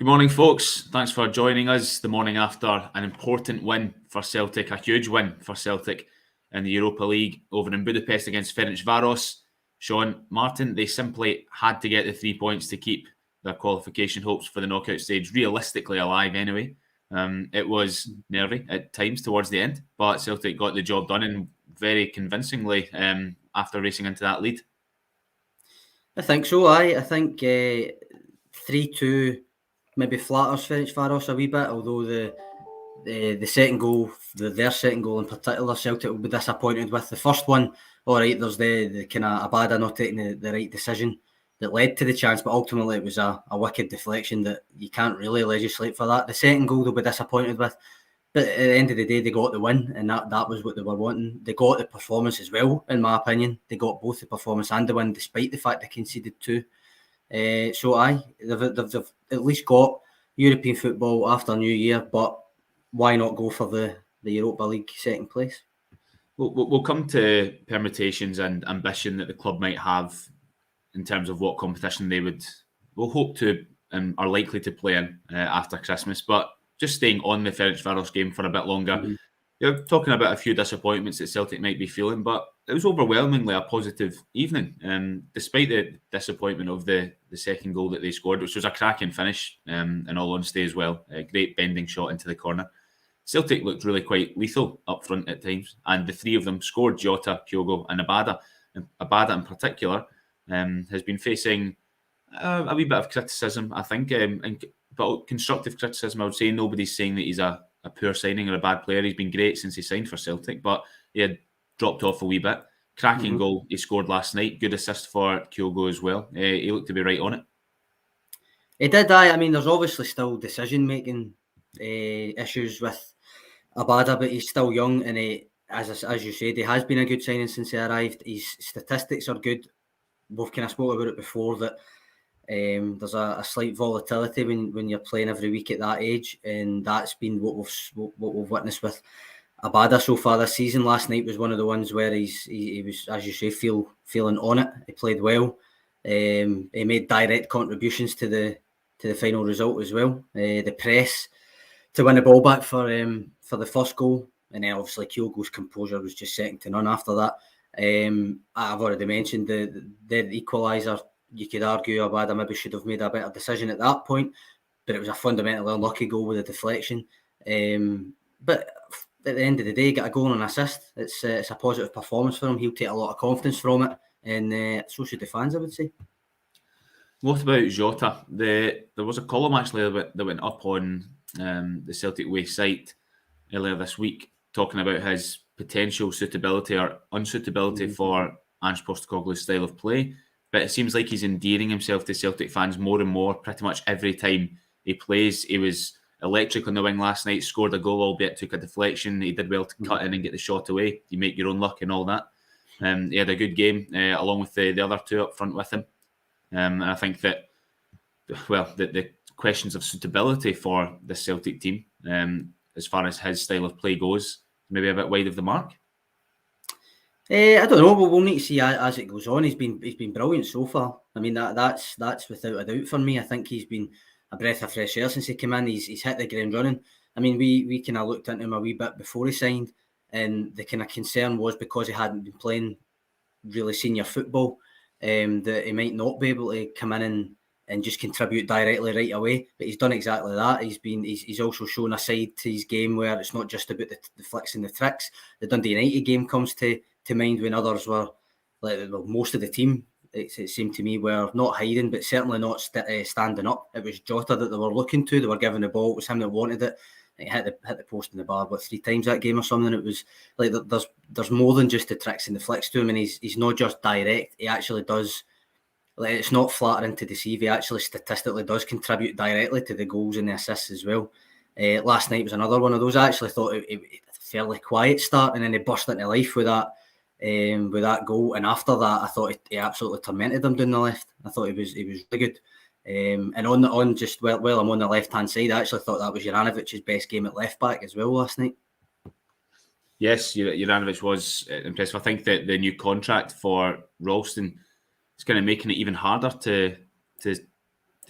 Good morning, folks. Thanks for joining us the morning after an important win for Celtic, a huge win for Celtic in the Europa League over in Budapest against Ferencvaros. Sean, Martin, they simply had to get the 3 points to keep their qualification hopes for the knockout stage realistically alive anyway. It was nervy at times towards the end, but Celtic got the job done and very convincingly after racing into that lead. I think so, I think 3-2 maybe flatters Ferencvaros a wee bit, although the second goal, their second goal in particular, Celtic will be disappointed with. The first one, all right, there's the kind of Abada not taking the right decision that led to the chance, but ultimately it was a wicked deflection that you can't really legislate for that. The second goal they'll be disappointed with, but at the end of the day, they got the win, and that was what they were wanting. They got the performance as well, in my opinion. They got both the performance and the win, despite the fact they conceded two. So they've at least got European football after New Year, but why not go for the Europa League second place? We'll come to permutations and ambition that the club might have in terms of what competition they will hope to and are likely to play in after Christmas. But just staying on the Ferencvaros game for a bit longer, You're talking about a few disappointments that Celtic might be feeling, but it was overwhelmingly a positive evening. Despite the disappointment of the second goal that they scored, which was a cracking finish in all honesty as well, a great bending shot into the corner. Celtic looked really quite lethal up front at times, and the three of them scored: Jota, Kyogo and Abada. And Abada in particular has been facing a wee bit of criticism, I think, but constructive criticism. I would say nobody's saying that he's a poor signing or a bad player. He's been great since he signed for Celtic, but he had dropped off a wee bit. Cracking goal he scored last night. Good assist for Kyogo as well. He looked to be right on it. He did. I mean, there's obviously still decision-making issues with Abada, but he's still young, and as you said, he has been a good signing since he arrived. His statistics are good. We've kind of spoke about it before, that there's a slight volatility when you're playing every week at that age, and that's been what we've witnessed with Abada so far this season. Last night was one of the ones where he was, as you say, feeling on it. He played well. He made direct contributions to the final result as well. The press to win the ball back for the first goal, and then obviously Kyogo's composure was just second to none after that. I've already mentioned the equaliser. You could argue Abada maybe should have made a better decision at that point, but it was a fundamentally unlucky goal with a deflection. But at the end of the day, get a goal and an assist. It's a positive performance for him. He'll take a lot of confidence from it, and so should the fans, I would say. What about Jota? There was a column actually that went up on the Celtic Way site earlier this week talking about his potential suitability or unsuitability for Ange Postecoglou's style of play. But it seems like he's endearing himself to Celtic fans more and more pretty much every time he plays. He was electric on the wing last night, scored a goal, albeit took a deflection. He did well to cut in and get the shot away. You make your own luck and all that. He had a good game along with the other two up front with him. And I think that, the questions of suitability for the Celtic team, as far as his style of play goes, maybe a bit wide of the mark. I don't know. We'll need to see as it goes on. He's been brilliant so far. I mean, that's without a doubt for me. I think he's been a breath of fresh air since he came in. He's hit the ground running. I mean, we kind of looked into him a wee bit before he signed, and the kind of concern was because he hadn't been playing really senior football, that he might not be able to come in and just contribute directly right away. But he's done exactly that. He's also shown a side to his game where it's not just about the flicks and the tricks. The Dundee United game comes to mind when others were, most of the team, it seemed to me, were not hiding, but certainly not standing up. It was Jota that they were looking to. They were giving the ball. It was him that wanted it. He hit the post in the bar 3 times that game or something. It was like there's more than just the tricks and the flicks to him, and he's not just direct. He actually does. Like, it's not flattering to deceive. He actually statistically does contribute directly to the goals and the assists as well. Last night was another one of those. I actually thought it a fairly quiet start, and then he burst into life with that goal. And after that, I thought he absolutely tormented them down the left. I thought he was really good. And I'm on the left hand side, I actually thought that was Juranovic's best game at left back as well last night. Yes, Juranovic was impressive. I think that the new contract for Ralston is kind of making it even harder to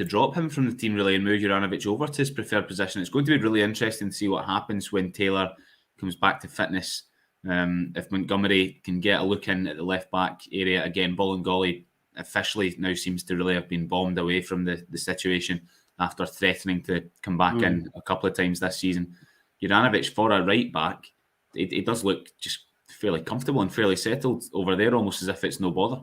drop him from the team really and move Juranovic over to his preferred position. It's going to be really interesting to see what happens when Taylor comes back to fitness. If Montgomery can get a look in at the left back area again, Bolingoli officially now seems to really have been bombed away from the situation after threatening to come back in a couple of times this season. Juranovic for a right back, it does look just fairly comfortable and fairly settled over there, almost as if it's no bother.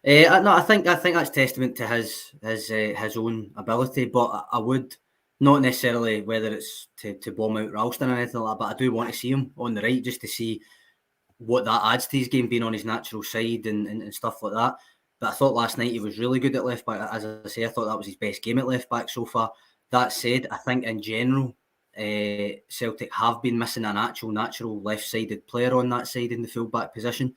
No, I think that's testament to his own ability, but I would not necessarily whether it's to bomb out Ralston or anything like that, but I do want to see him on the right just to see what that adds to his game, being on his natural side and stuff like that. But I thought last night he was really good at left back. As I say, I thought that was his best game at left back so far. That said, I think in general, Celtic have been missing an actual natural left-sided player on that side in the full-back position.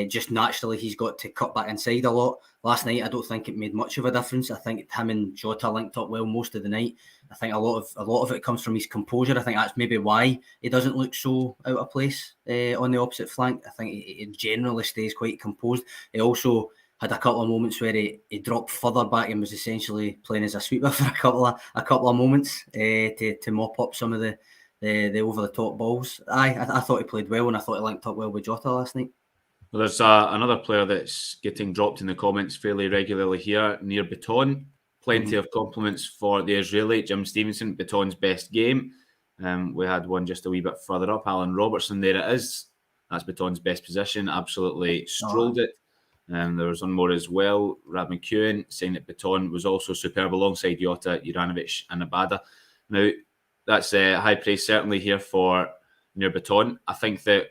Just naturally, he's got to cut back inside a lot. Last night, I don't think it made much of a difference. I think him and Jota linked up well most of the night. I think a lot of it comes from his composure. I think that's maybe why he doesn't look so out of place on the opposite flank. I think he generally stays quite composed. He also had a couple of moments where he dropped further back and was essentially playing as a sweeper for a couple of moments to mop up some of the over the top balls. I thought he played well and I thought he linked up well with Jota last night. Well, there's another player that's getting dropped in the comments fairly regularly here, near Baton. Plenty of compliments for the Israeli, Jim Stevenson, Baton's best game. We had one just a wee bit further up, Alan Robertson, there it is. That's Baton's best position, absolutely strolled it. There was one more as well, Rab McEwen, saying that Baton was also superb alongside Jota, Juranovic and Abada. Now, that's high praise certainly here for Nir Baton. I think that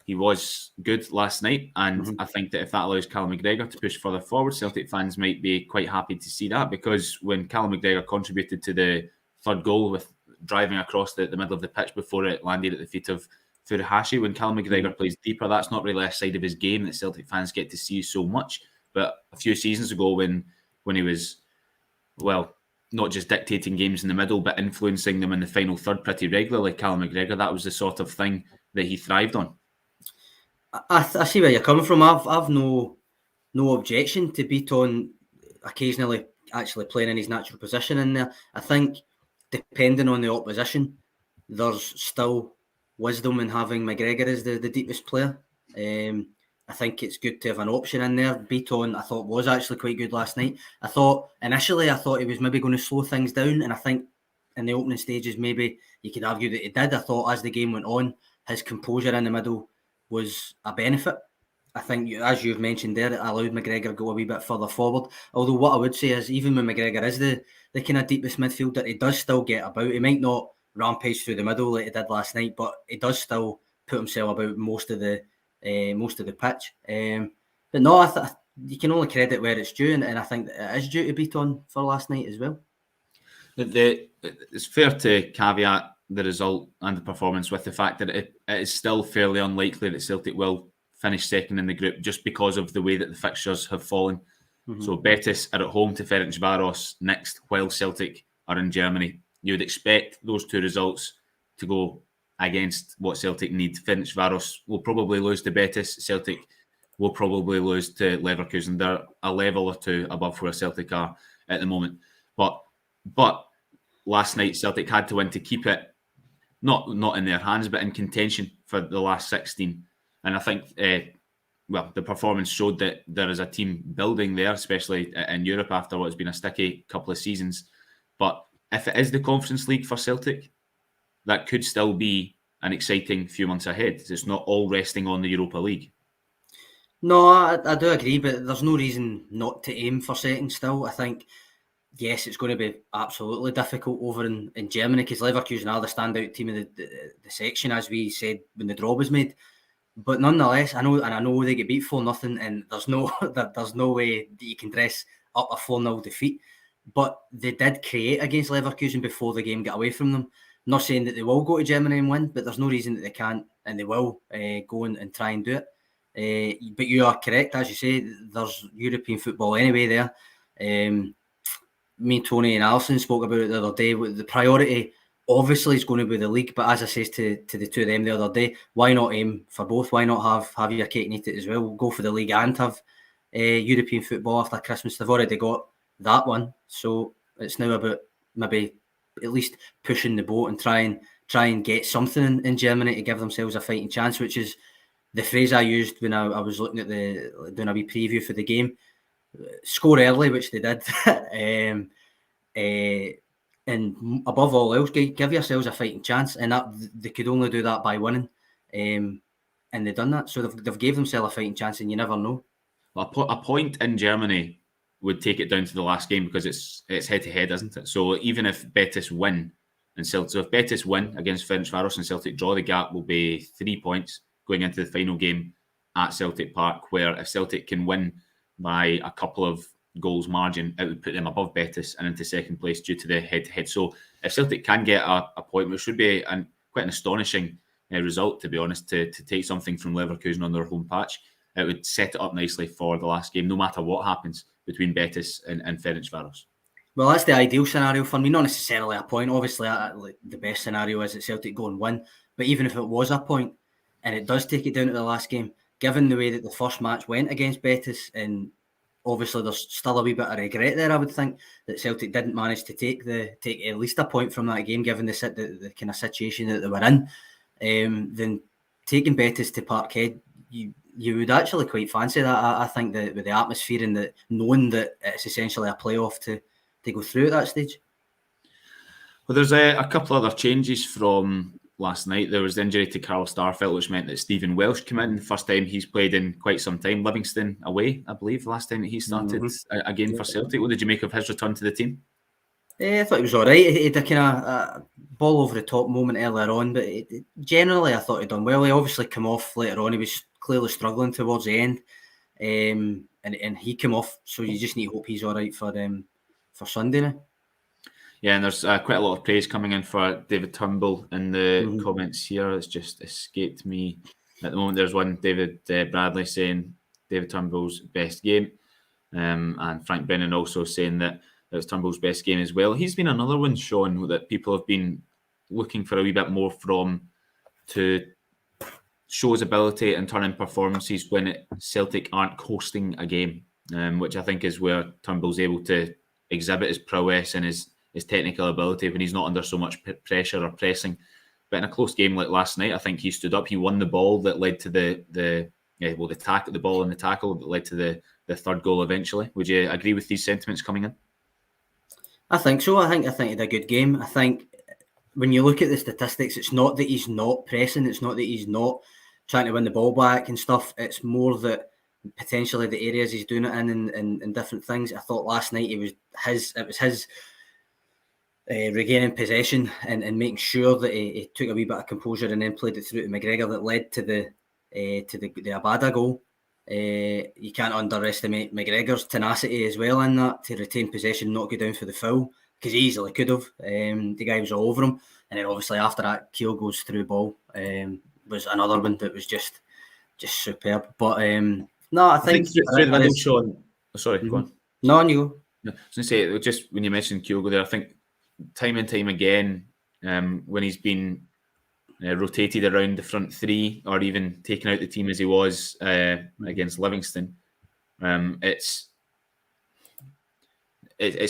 he was good last night, and I think that if that allows Callum McGregor to push further forward, Celtic fans might be quite happy to see that, because when Callum McGregor contributed to the third goal with driving across the middle of the pitch before it landed at the feet of Furuhashi, when Callum McGregor plays deeper, that's not really a side of his game that Celtic fans get to see so much. But a few seasons ago, when he was, well, not just dictating games in the middle, but influencing them in the final third pretty regularly, Callum McGregor, that was the sort of thing that he thrived on. I see where you're coming from. I've no objection to Beaton occasionally actually playing in his natural position in there. I think depending on the opposition, there's still wisdom in having McGregor as the deepest player. I think it's good to have an option in there. Beaton, I thought, was actually quite good last night. Initially I thought he was maybe going to slow things down, and I think in the opening stages maybe you could argue that he did. I thought as the game went on, his composure in the middle was a benefit. I think, as you've mentioned there, it allowed McGregor to go a wee bit further forward. Although what I would say is, even when McGregor is the kind of deepest midfielder, he does still get about. He might not rampage through the middle like he did last night, but he does still put himself about most of the pitch. But no, you can only credit where it's due, and I think it is due to Beaton for last night as well. It's fair to caveat the result and the performance with the fact that it is still fairly unlikely that Celtic will finish second in the group, just because of the way that the fixtures have fallen. So Betis are at home to Ferencvaros next, while Celtic are in Germany. You would expect those two results to go against what Celtic need. Ferencvaros will probably lose to Betis. Celtic will probably lose to Leverkusen. They're a level or two above where Celtic are at the moment. But last night Celtic had to win to keep it not in their hands, but in contention for the last 16. And I think, the performance showed that there is a team building there, especially in Europe after what's been a sticky couple of seasons. But if it is the Conference League for Celtic, that could still be an exciting few months ahead. It's not all resting on the Europa League. No, I do agree, but there's no reason not to aim for second still. I think, yes, it's going to be absolutely difficult over in Germany, because Leverkusen are the standout team of the section, as we said when the draw was made. But nonetheless, I know they get beat 4-0, and there's no way that you can dress up a 4-0 defeat. But they did create against Leverkusen before the game got away from them. Not saying that they will go to Germany and win, but there's no reason that they can't, and they will go and try and do it. But you are correct, as you say, there's European football anyway there. Me, Tony and Alison spoke about it the other day. The priority obviously is going to be the league, but as I said to the two of them the other day, why not aim for both? Why not have your cake and eat it as well? Go for the league and have European football after Christmas. They've already got that one. So it's now about maybe at least pushing the boat and try and get something in Germany to give themselves a fighting chance, which is the phrase I used when I was looking at doing a wee preview for the game. Score early, which they did. And above all else, give yourselves a fighting chance, and that they could only do that by winning. And they've done that, so they've gave themselves a fighting chance, and you never know. Well, a point in Germany would take it down to the last game because it's head to head, isn't it? So even if Betis win and Celtic, so if Betis win against Ferencvaros and Celtic draw, the gap will be 3 points going into the final game at Celtic Park. Where if Celtic can win by a couple of goals margin, it would put them above Betis and into second place due to the head-to-head. So if Celtic can get a point, which should be quite an astonishing result, to be honest, to take something from Leverkusen on their home patch, it would set it up nicely for the last game, no matter what happens between Betis and Ferencvaros. Well, that's the ideal scenario for me, not necessarily a point. Obviously, the best scenario is that Celtic go and win. But even if it was a point, and it does take it down to the last game, given the way that the first match went against Betis, and obviously there's still a wee bit of regret there, I would think, that Celtic didn't manage to take at least a point from that game, given the kind of situation that they were in. Then taking Betis to Parkhead, you would actually quite fancy that. I think that with the atmosphere and the knowing that it's essentially a playoff to go through at that stage. Well, there's a couple other changes from last night. There was the injury to Carl Starfelt, which meant that Stephen Welsh came in. The first time he's played in quite some time. Livingston away, I believe, the last time that he started a game for Celtic. What did you make of his return to the team? I thought he was all right. He had a kind of ball over the top moment earlier on, but generally I thought he'd done well. He obviously came off later on. He was clearly struggling towards the end, and he came off. So you just need to hope he's all right for Sunday now. Yeah, and there's quite a lot of praise coming in for David Turnbull in the comments here. It's just escaped me at the moment. There's one, David Bradley, saying David Turnbull's best game, and Frank Brennan also saying that it was Turnbull's best game as well. He's been another one, Sean, that people have been looking for a wee bit more from, to show his ability and turn in performances when Celtic aren't hosting a game, which I think is where Turnbull's able to exhibit his prowess and his technical ability when he's not under so much pressure or pressing. But in a close game like last night, I think he stood up. He won the ball that led to the ball and the tackle that led to the third goal eventually. Would you agree with these sentiments coming in? I think so. I think he had a good game. I think when you look at the statistics, it's not that he's not pressing. It's not that he's not trying to win the ball back and stuff. It's more that potentially the areas he's doing it in and different things. I thought last night it was his regaining possession and making sure that he took a wee bit of composure and then played it through to McGregor that led to the Abada goal. You can't underestimate McGregor's tenacity as well in that, to retain possession, not go down for the foul, because he easily could have. The guy was all over him, and then obviously after that, Kyogo's through ball was another one that was just superb. But no, I think through the middle, Sean. Oh, sorry, go on. No, on you go. No, I was going to say, just when you mentioned Kyogo there, I think time and time again, when he's been rotated around the front three, or even taken out the team as he was against Livingston, it's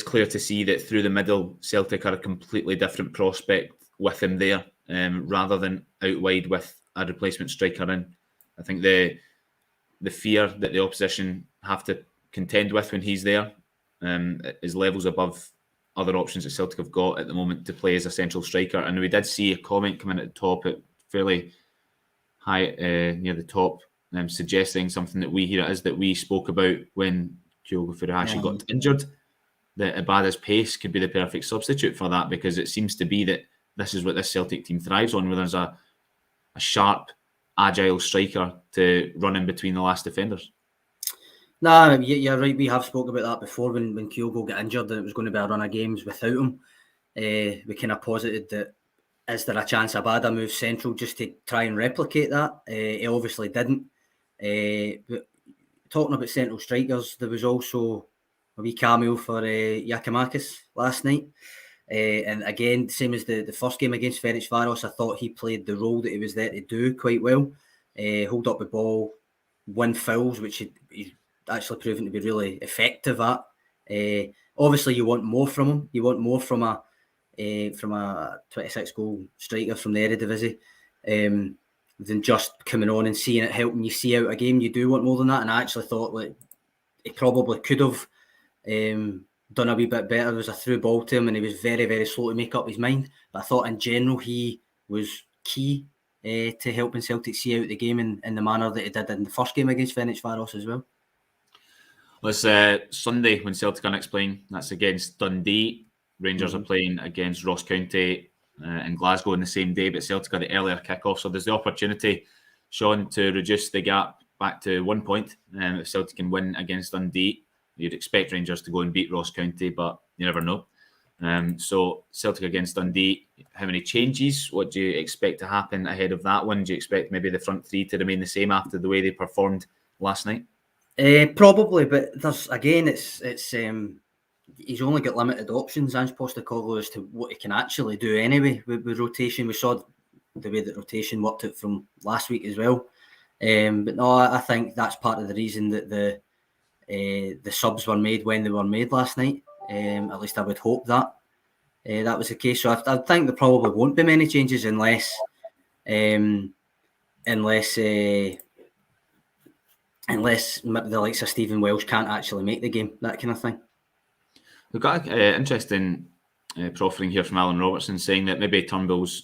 clear to see that through the middle, Celtic are a completely different prospect with him there, rather than out wide with a replacement striker in. I think the fear that the opposition have to contend with when he's there is levels above other options that Celtic have got at the moment to play as a central striker. And we did see a comment come in at the top, at fairly high near the top, suggesting something that we spoke about when Kyogo Furuhashi got injured, that Abada's pace could be the perfect substitute for that, because it seems to be that this is what this Celtic team thrives on, where there's a sharp, agile striker to run in between the last defenders. Nah, you're right. We have spoken about that before when Kyogo got injured and it was going to be a run of games without him. We kind of posited that, is there a chance Abada moves central just to try and replicate that? He obviously didn't. But talking about central strikers, there was also a wee cameo for Giakoumakis last night. And again, same as the first game against Ferencvaros, I thought he played the role that he was there to do quite well. Hold up the ball, win fouls, which he's actually proven to be really effective at. Obviously, you want more from him. You want more from a 26 goal striker from the Eredivisie than just coming on and seeing it helping you see out a game. You do want more than that, and I actually thought like he probably could have done a wee bit better. There was a through ball to him, and he was very, very slow to make up his mind. But I thought in general he was key to helping Celtic see out the game in the manner that he did in the first game against Ferencvaros as well. Well, it's Sunday when Celtic are next playing. That's against Dundee. Rangers are playing against Ross County in Glasgow on the same day, but Celtic are the earlier kick-off. So there's the opportunity, Sean, to reduce the gap back to 1 point. If Celtic can win against Dundee, you'd expect Rangers to go and beat Ross County, but you never know. So Celtic against Dundee, how many changes? What do you expect to happen ahead of that one? Do you expect maybe the front three to remain the same after the way they performed last night? Probably, but there's again, it's he's only got limited options, Ange Postecoglou, as to what he can actually do anyway with rotation. We saw the way that rotation worked out from last week as well. But no, I think that's part of the reason that the subs were made when they were made last night. At least I would hope that that was the case. So I think there probably won't be many changes unless the likes of Stephen Welsh can't actually make the game, that kind of thing. We've got an interesting proffering here from Alan Robertson saying that maybe Turnbull's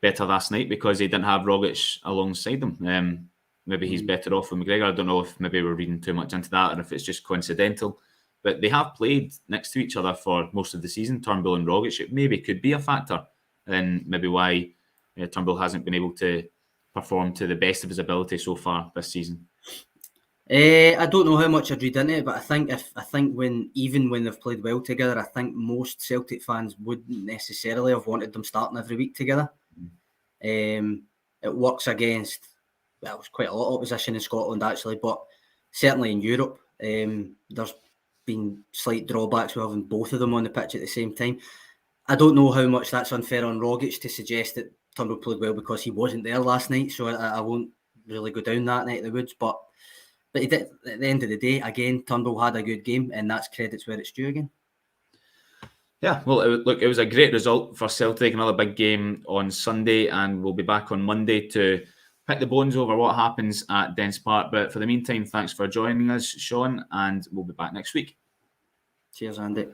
better last night because he didn't have Rogic alongside him. Maybe he's better off with McGregor. I don't know if maybe we're reading too much into that or if it's just coincidental. But they have played next to each other for most of the season, Turnbull and Rogic. It maybe could be a factor in maybe why Turnbull hasn't been able to perform to the best of his ability so far this season. I don't know how much I'd read into it, but I think when they've played well together, I think most Celtic fans wouldn't necessarily have wanted them starting every week together. It works against there's quite a lot of opposition in Scotland actually, but certainly in Europe, there's been slight drawbacks with having both of them on the pitch at the same time. I don't know how much that's unfair on Rogic to suggest that Turnbull played well because he wasn't there last night, so I won't really go down that neck of the woods, but he did, at the end of the day, again, Turnbull had a good game, and that's credits where it's due again. Yeah, well, it was a great result for Celtic, another big game on Sunday, and we'll be back on Monday to pick the bones over what happens at Dens Park. But for the meantime, thanks for joining us, Sean, and we'll be back next week. Cheers, Andy.